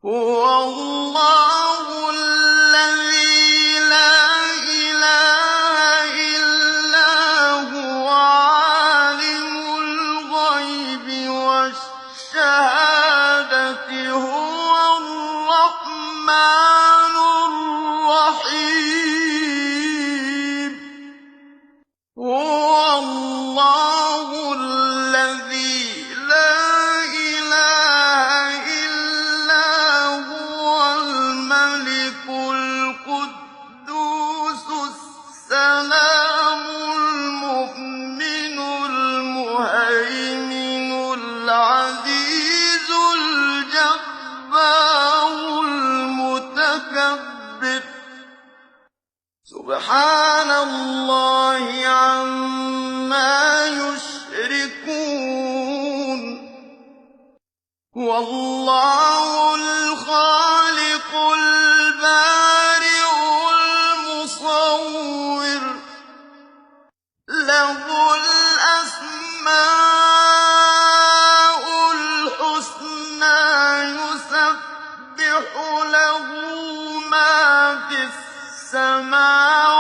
هُوَ اللَّهُ الَّذِي لَا إِلَٰهَ إِلَّا هُوَ عَالِمُ الْغَيْبِ وَالشَّهَادَةِ هُوَ الرَّحْمَٰنُ الرَّحِيمُ هُوَ اللَّهُ الَّذِي لَا إِلَٰهَ إِلَّا هُوَ الْمَلِكُ الْقُدُّوسُ السَّلَامُ الْمُؤْمِنُ الْمُهَيْمِنُ الْعَزِيزُ الْجَبَّارُ الْمُتَكَبِّرُ سُبْحَانَ اللَّهِ عَمَّا يُشْرِكُونَ هُوَ اللَّهُ الْخَالِقُ الْبَارِئُ الْمُصَوِّرُ لَهُ الْأَسْمَاءُ الْحُسْنَىٰ يُسَبِّحُ لَهُ مَا فِي السَّمَاوَاتِ